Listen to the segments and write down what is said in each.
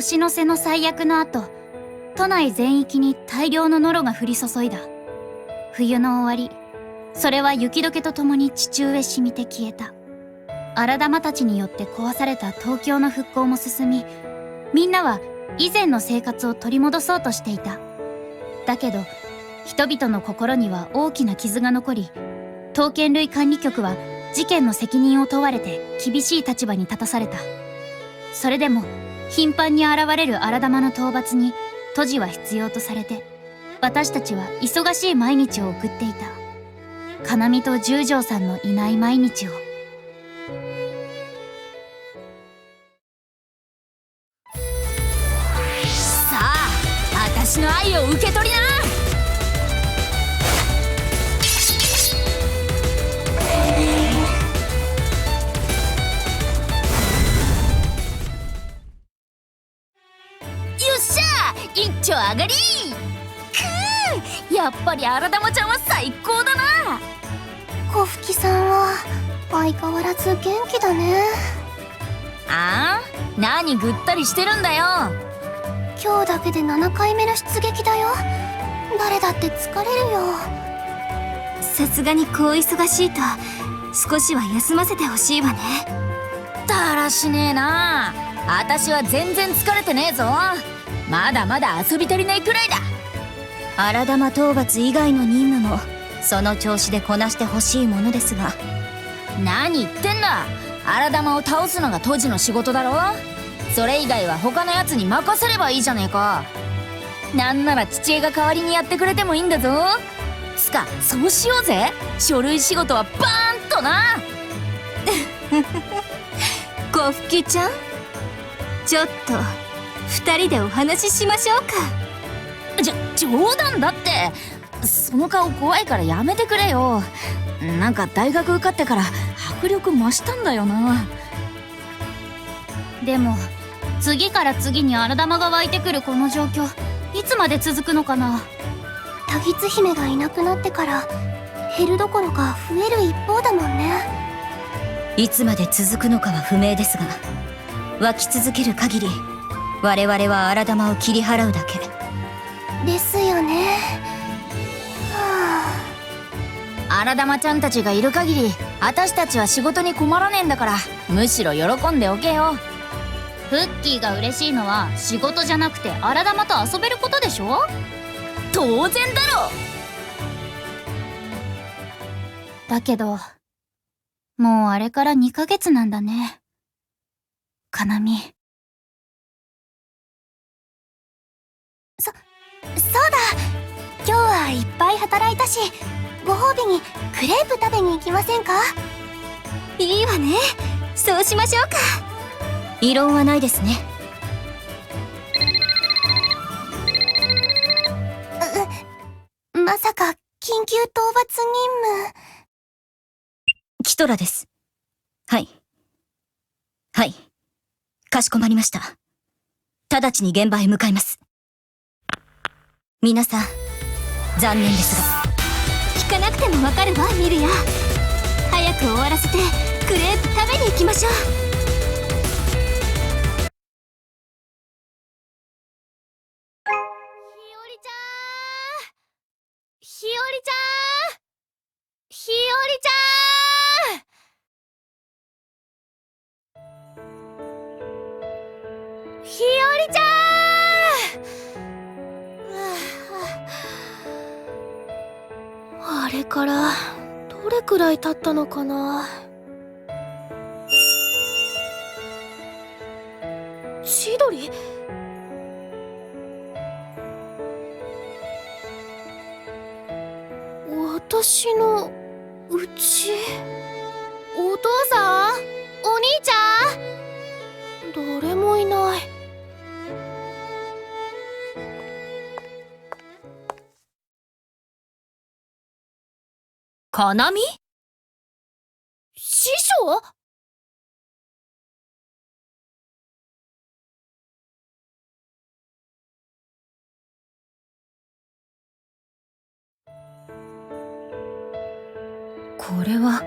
年の瀬の最悪の後、都内全域に大量のノロが降り注いだ。冬の終わり、それは雪解けとともに地中へ染みて消えた。荒玉たちによって壊された東京の復興も進み、みんなは以前の生活を取り戻そうとしていた。だけど、人々の心には大きな傷が残り、刀剣類管理局は事件の責任を問われて厳しい立場に立たされた。それでも頻繁に現れる荒玉の討伐に杜氏は必要とされて、私たちは忙しい毎日を送っていた。かなみと十条さんのいない毎日を。さあ、私の愛を受け取りな。よっしゃ、一丁上がり。やっぱり荒玉ちゃんは最高だな。小吹さんは相変わらず元気だね。ああ、何ぐったりしてるんだよ。今日だけで7回目の出撃だよ。誰だって疲れるよ。さすがにこう忙しいと少しは休ませてほしいわね。だらしねえな。私は全然疲れてねえぞ。まだまだ遊び足りないくらいだ。荒玉討伐以外の任務もその調子でこなしてほしいものですが。何言ってんだ。荒玉を倒すのが杜氏の仕事だろ。それ以外は他のやつに任せればいいじゃねえか。なんなら父親が代わりにやってくれてもいいんだぞ。つかそうしようぜ。書類仕事はバーンとな。小吹ちゃん、ちょっと2人でお話ししましょうか。冗談だって。その顔怖いからやめてくれよ。なんか大学受かってから迫力増したんだよな。でも次から次に荒玉が湧いてくるこの状況、いつまで続くのかな。タギツ姫がいなくなってから減るどころか増える一方だもんね。いつまで続くのかは不明ですが、湧き続ける限り我々は荒玉を切り払うだけですよね。荒玉ちゃんたちがいる限り私たちは仕事に困らねえんだから、むしろ喜んでおけよ。フッキーが嬉しいのは仕事じゃなくて荒玉と遊べることでしょ。当然だろ。だけどもうあれから2ヶ月なんだね、かなみ。そうだ、今日はいっぱい働いたし、ご褒美にクレープ食べに行きませんか？いいわね、そうしましょうか。異論はないですね。まさか緊急討伐任務。キトラです。はいはい、かしこまりました。直ちに現場へ向かいます。皆さん残念ですが。聞かなくてもわかるわ、ミルヤ。早く終わらせてクレープ食べに行きましょう。ひよりちゃん、ひよりちゃん、ひよりちゃん、ひよりちゃん。あれからどれくらい経ったのかな。千鳥？私のうち。お父さん、お兄ちゃん。誰もいない。かなみ？師匠？これは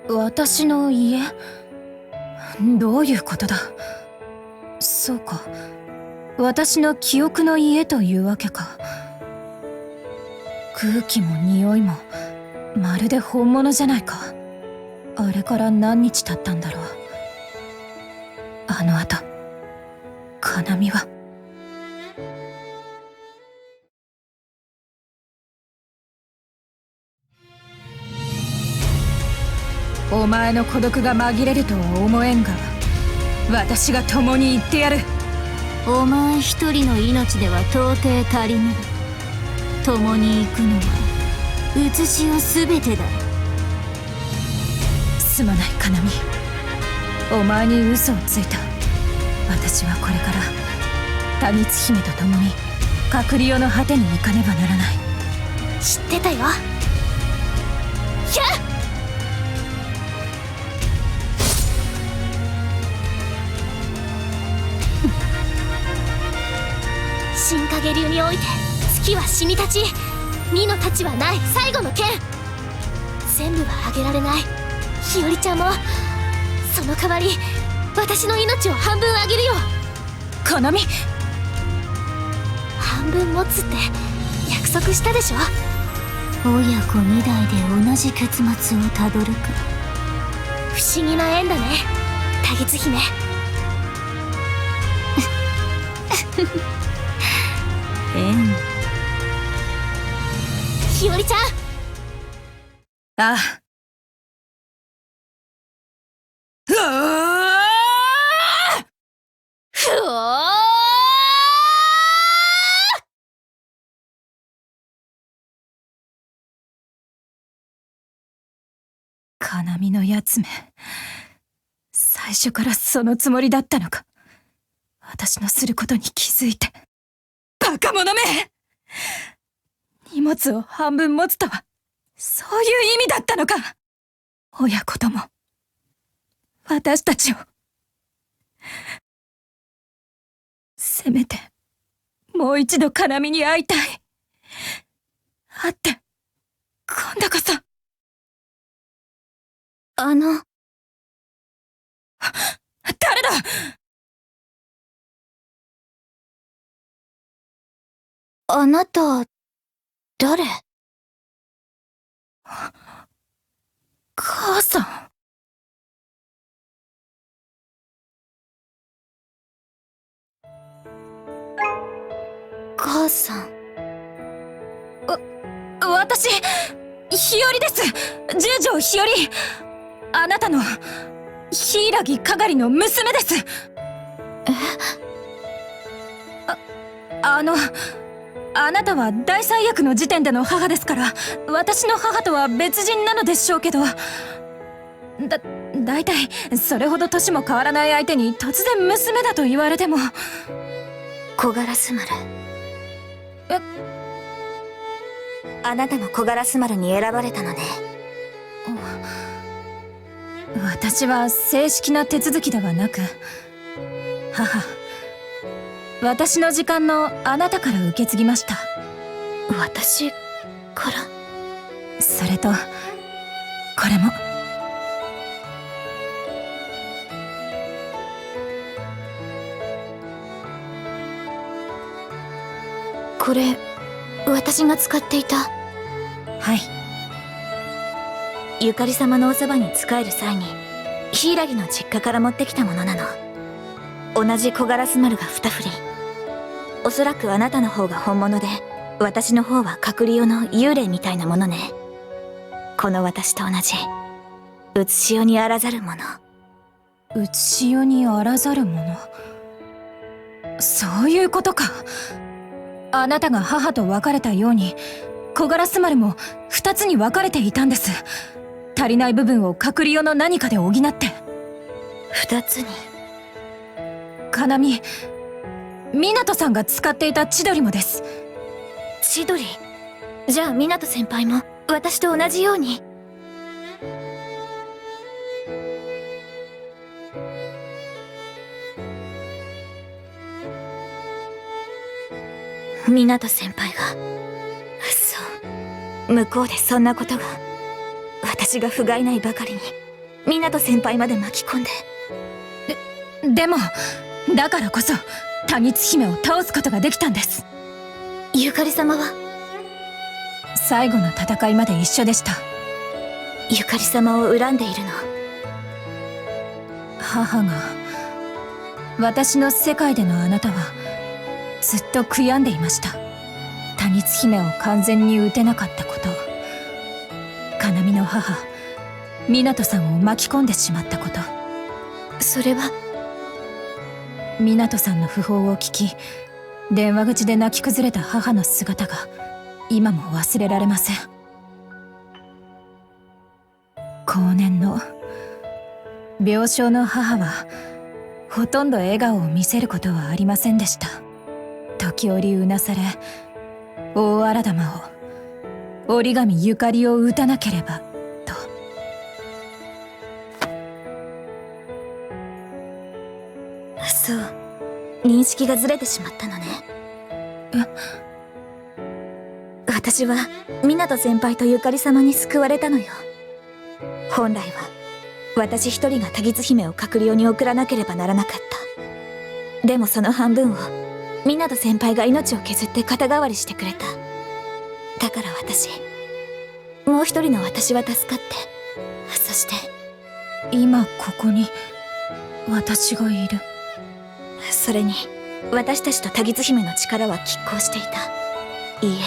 私の家？どういうことだ。そうか。私の記憶の家というわけか。空気も匂いもまるで本物じゃないか。あれから何日経ったんだろう。あの後カナミは。お前の孤独が紛れるとは思えんが、私が共に行ってやる。お前一人の命では到底足りぬ。共に行くのは写しを全てだ。すまないカナミ、お前に嘘をついた。私はこれからタギツ姫と共に隔離用の果てに行かねばならない。知ってたよ。ひゃっ！新影流において月は死に立ち、2の太刀はない最後の剣。全部はあげられない。日和ちゃんも。その代わり私の命を半分あげるよ。カナミ、半分持つって約束したでしょ。親子2代で同じ結末をたどるか。不思議な縁だね、タギツ姫。縁。日和ちゃん。ああ。うわあ！ふおー！カナミのやつめ、最初からそのつもりだったのか。私のすることに気づいて。バカ者め！荷物を半分持つとは、そういう意味だったのか。親子とも、私たちを。せめて、もう一度カナミに会いたい。会って、今度こそ。誰だ！あなた、誰？母さん。母さん。私、日和です。十条日和。あなたの、柊かがりの娘です。あなたは大災厄の時点での母ですから、私の母とは別人なのでしょうけど、だいたいそれほど年も変わらない相手に突然娘だと言われても。小ガラス丸。あなたも小ガラス丸に選ばれたのね。私は正式な手続きではなく、私の時間のあなたから受け継ぎました。私から？それと、これも。これ、私が使っていた。はい。ゆかり様のおそばに仕える際に、柊の実家から持ってきたものなの。同じ小ガラス丸が2振り。おそらくあなたの方が本物で、私の方は隔離用の幽霊みたいなものね。この私と同じ、写し世にあらざるもの。写し世にあらざるもの。そういうことか。あなたが母と別れたように、小ガラス丸も2つに分かれていたんです。足りない部分を隔離用の何かで補って。2つに。カナミ、湊さんが使っていた千鳥もです。千鳥？じゃあ湊先輩も私と同じように。湊先輩が。そう。向こうでそんなことが。私が不甲斐ないばかりに、湊先輩まで巻き込んで。でも、だからこそ多光姫を倒すことができたんです。ゆかり様は最後の戦いまで一緒でした。ゆかり様を恨んでいるの？母が、私の世界でのあなたはずっと悔やんでいました。多光姫を完全に討てなかったこと、かなみの母湊さんを巻き込んでしまったこと。それは湊さんの訃報を聞き、電話口で泣き崩れた母の姿が今も忘れられません。後年の病床の母はほとんど笑顔を見せることはありませんでした。時折うなされ、大荒玉を、折紙ゆかりを討たなければと。そう、認識がずれてしまったのね。私は湊先輩とゆかり様に救われたのよ。本来は私一人が多光姫を閣僚に送らなければならなかった。でもその半分を湊先輩が命を削って肩代わりしてくれた。だからもう一人の私は助かって、そして今ここに私がいる。それに私たちと多光姫の力は拮抗していた。いい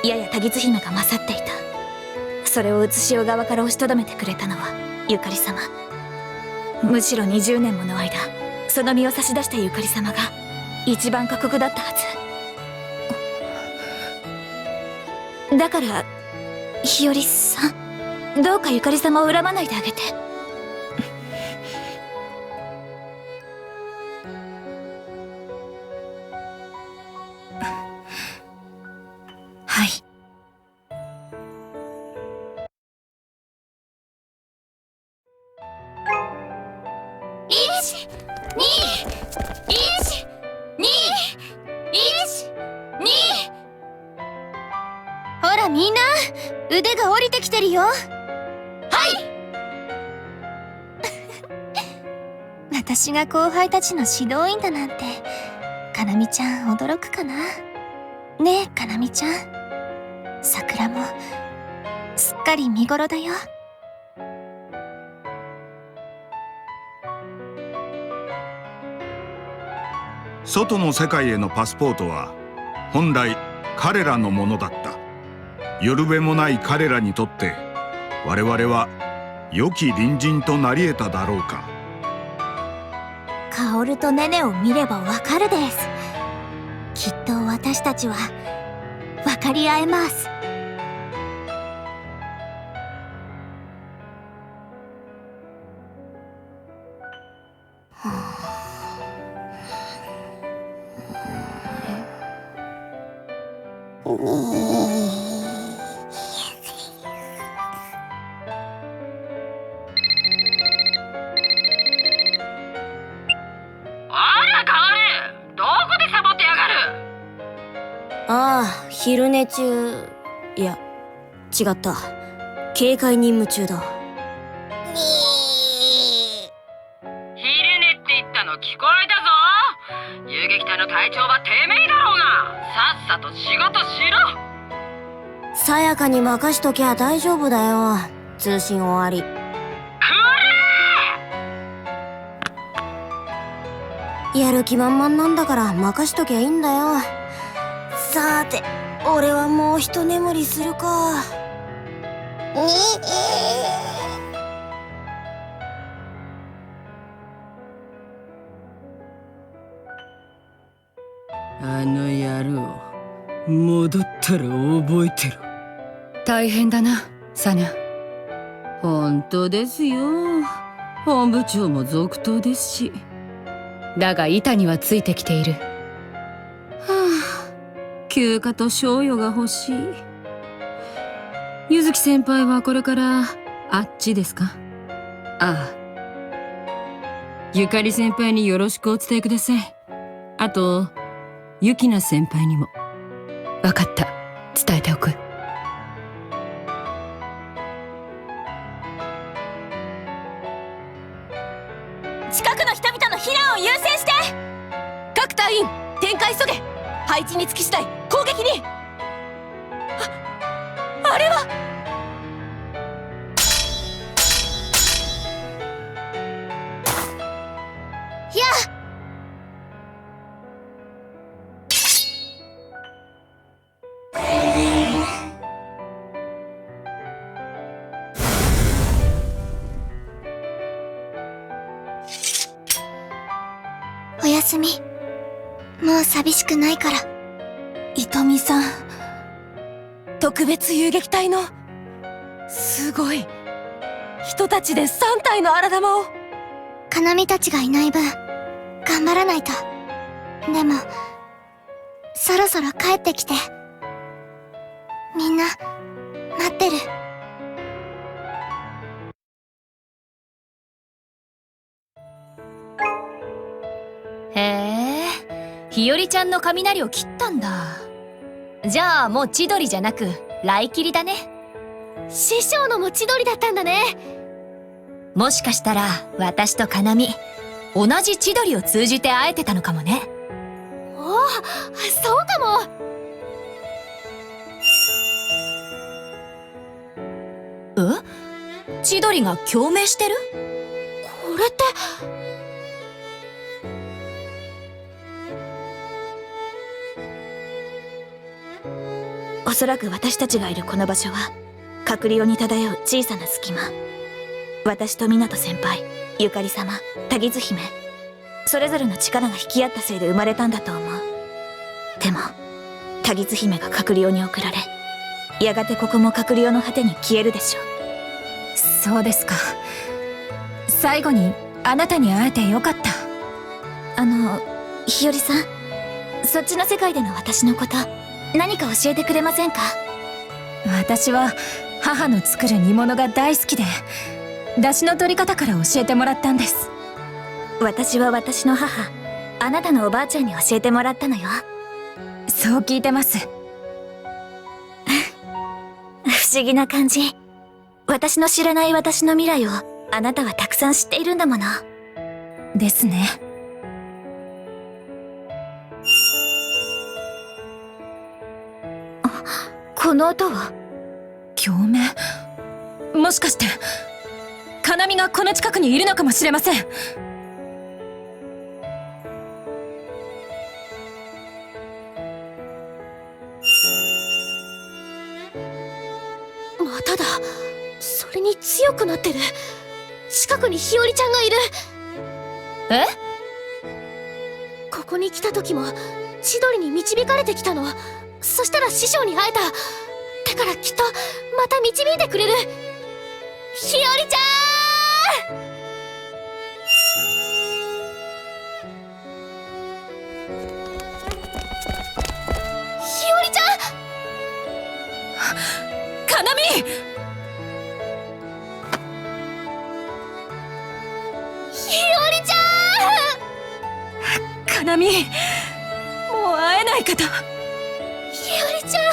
え、やや多光姫が勝っていた。それを写し代側から押しとどめてくれたのはゆかり様。むしろ20年もの間その身を差し出したゆかり様が一番過酷だったはず。だから日和さん、どうかゆかり様を恨まないであげて。はい。ほらみんな、腕が降りてきてるよ。はい。私が後輩たちの指導員だなんて、かなみちゃん驚くかな。ねえかなみちゃん、桜もすっかり見頃だよ。外の世界へのパスポートは本来彼らのものだった。よるべもない彼らにとって我々は良き隣人となり得ただろうか。カオルとネネを見ればわかるです。きっと私たちは分かり合えます。ああ、昼寝中。いや、違った。警戒任務中だ。昼寝って言ったの聞こえたぞ。遊撃隊の隊長はてめえだろうが、さっさと仕事しろ。さやかに任しときゃ大丈夫だよ。通信終わり。やる気満々なんだから任しときゃいいんだよ。さーて、俺はもう一眠りするか。あの野郎、戻ったら覚えてろ。大変だな、サナ。本当ですよ。本部長も続投ですし。だが板にはついてきている。はあ、休暇と賞与が欲しい。柚木先輩はこれからあっちですか？ああ。ゆかり先輩によろしくお伝えください。あと、ゆきな先輩にも。わかった。伝えておく。近くの人々の避難を優先して。展開急げ。配置につき次第攻撃に。あれは。やおやすみ。もう寂しくないから。伊富さん、特別遊撃隊のすごい人たちで3体の荒玉を。かなみたちがいない分頑張らないと。でもそろそろ帰ってきて。みんな待ってる。へえ、日和ちゃんの雷を切ったんだ。じゃあもう千鳥じゃなく雷切りだね。師匠のも千鳥だったんだね。もしかしたら私とかなみ同じ千鳥を通じて会えてたのかもね。おお、そうかも。千鳥が共鳴してる？これっておそらく私たちがいるこの場所は隔離用に漂う小さな隙間。私と湊先輩、ゆかり様、タギズ姫、それぞれの力が引き合ったせいで生まれたんだと思う。でもタギズ姫が隔離用に送られ、やがてここも隔離用の果てに消えるでしょう。そうですか。最後にあなたに会えてよかった。日和さん、そっちの世界での私のこと何か教えてくれませんか？私は母の作る煮物が大好きで、出汁の取り方から教えてもらったんです。私は私の母、あなたのおばあちゃんに教えてもらったのよ。そう聞いてます。不思議な感じ。私の知らない私の未来をあなたはたくさん知っているんだもの。ですね。この音は共鳴？もしかしてかなみがこの近くにいるのかもしれません。まただ。それに強くなってる。近くに日和ちゃんがいる。え？ここに来た時も千鳥に導かれてきたの。そしたら師匠に会えた。だからきっとまた導いてくれる。日和ちゃん！日和ちゃん！かなみ！日和ちゃん！かなみ、もう会えないかと。日和ちゃん、よ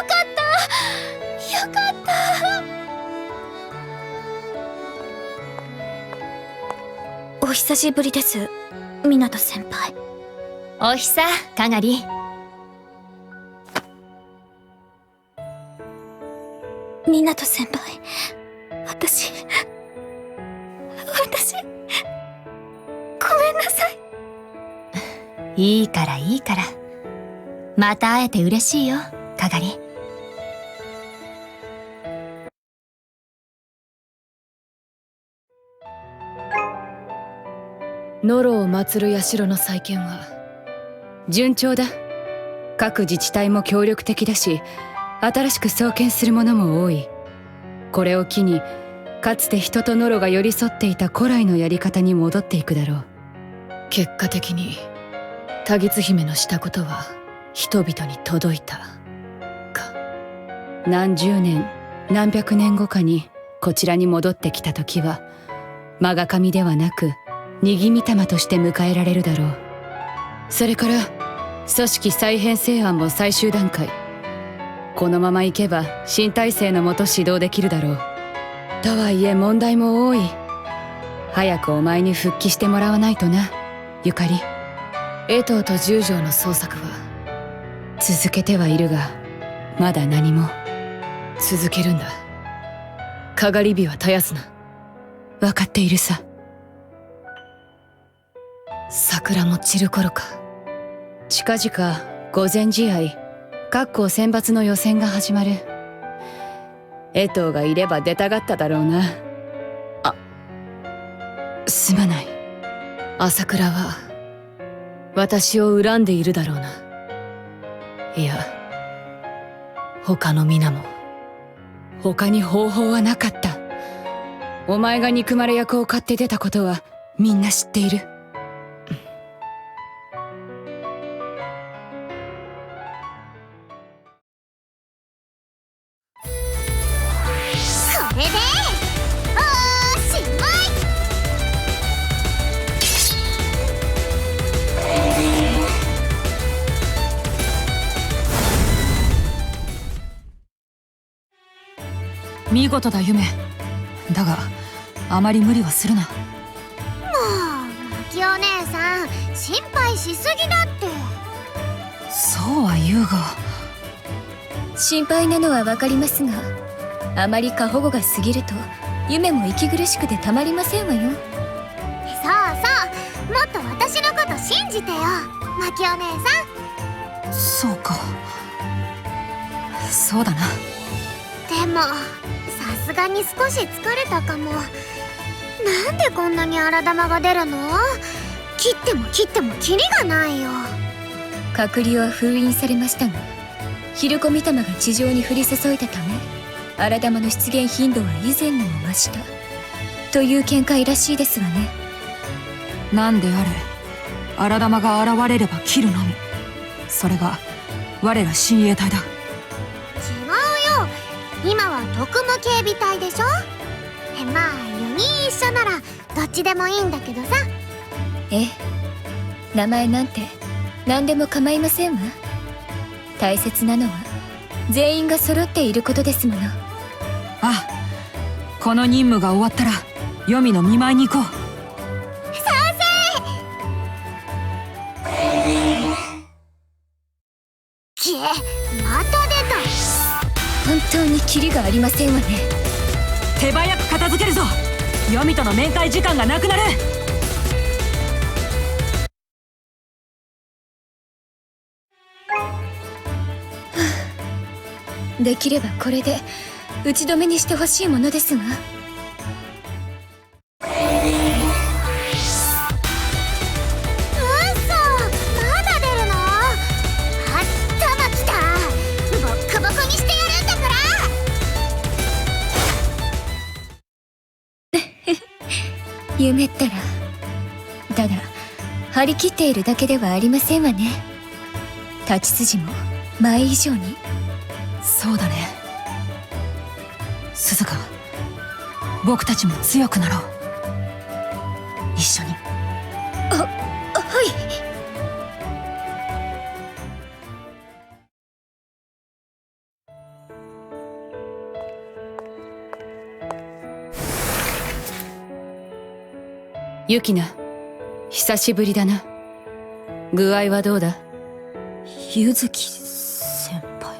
かったよかった。お久しぶりです、湊先輩。おひさ、かがり。湊先輩、私ごめんなさい。いいからいいから。また会えて嬉しいよ、かがり。ノロを祀る社の再建は順調だ。各自治体も協力的だし、新しく創建するものも多い。これを機にかつて人とノロが寄り添っていた古来のやり方に戻っていくだろう。結果的にタギツ姫のしたことは人々に届いたか。何十年何百年後かにこちらに戻ってきた時は、マガ神ではなくニギミ玉として迎えられるだろう。それから組織再編成案も最終段階。このままいけば新体制のもと指導できるだろう。とはいえ問題も多い。早くお前に復帰してもらわないとな、ゆかり。江藤と十条の捜索は続けてはいるが、まだ何も。続けるんだ。かがり火は絶やすな。分かっているさ。桜も散る頃か。近々御前試合各校選抜の予選が始まる。江藤がいれば出たがっただろうな。すまない。朝倉は私を恨んでいるだろうな。いや、他の皆も。他に方法はなかった。お前が憎まれ役を買って出たことはみんな知っている。これでおしまい。見事だ夢。だがあまり無理はするな。もうマキお姉さん、心配しすぎだって。そうは言うが。心配なのはわかりますが、あまり過保護が過ぎると夢も息苦しくてたまりませんわよ。そうそう、もっと私のこと信じてよ、マキお姉さん。そうか、そうだな。でもさすがに少し疲れたかも。なんでこんなに荒玉が出るの？切っても切ってもキリがないよ。隔離は封印されましたが、昼子御霊が地上に降り注いだため、荒玉の出現頻度は以前にも増したという見解らしいですがね。なんであれ、荒玉が現れれば切るのみ。それが我ら親衛隊だ。違うよ、今は特務警備隊でしょ。まあ4人一緒ならどっちでもいいんだけどさ。ええ、名前なんて何でも構いませんわ。大切なのは全員が揃っていることですもの。ああ、この任務が終わったら黄泉の見舞いに行こう。また出た。本当にキリがありませんわね。手早く片付けるぞ。黄泉との面会時間がなくなる。できればこれで打ち止めにしてほしいものですが。夢ったら、ただ張り切っているだけではありませんわね。立ち筋も前以上に。そうだね、鈴鹿。僕たちも強くなろう、一緒に。はい。ユキナ、久しぶりだな。具合はどうだ？柚月先輩。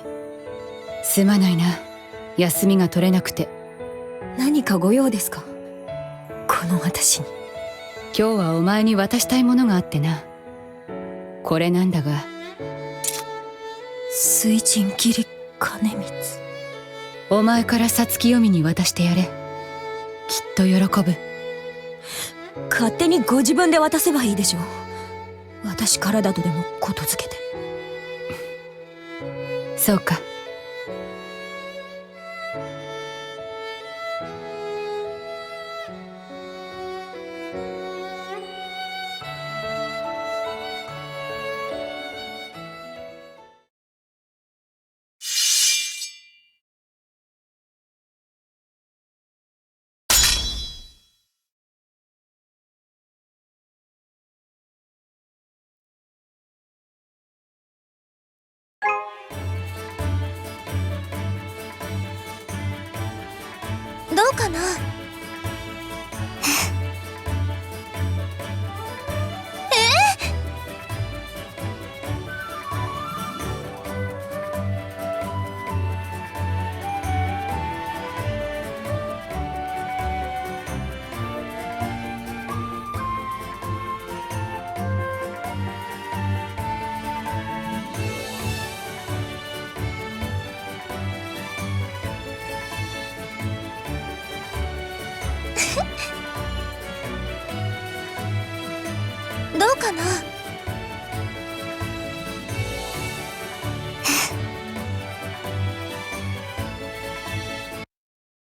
すまないな、休みが取れなくて。何かご用ですか、この私に。今日はお前に渡したいものがあってな。これなんだが。水神切金光。お前から皐月読みに渡してやれ。きっと喜ぶ。勝手にご自分で渡せばいいでしょう。私からだとでもことづけて。そうか。どうかな。かな。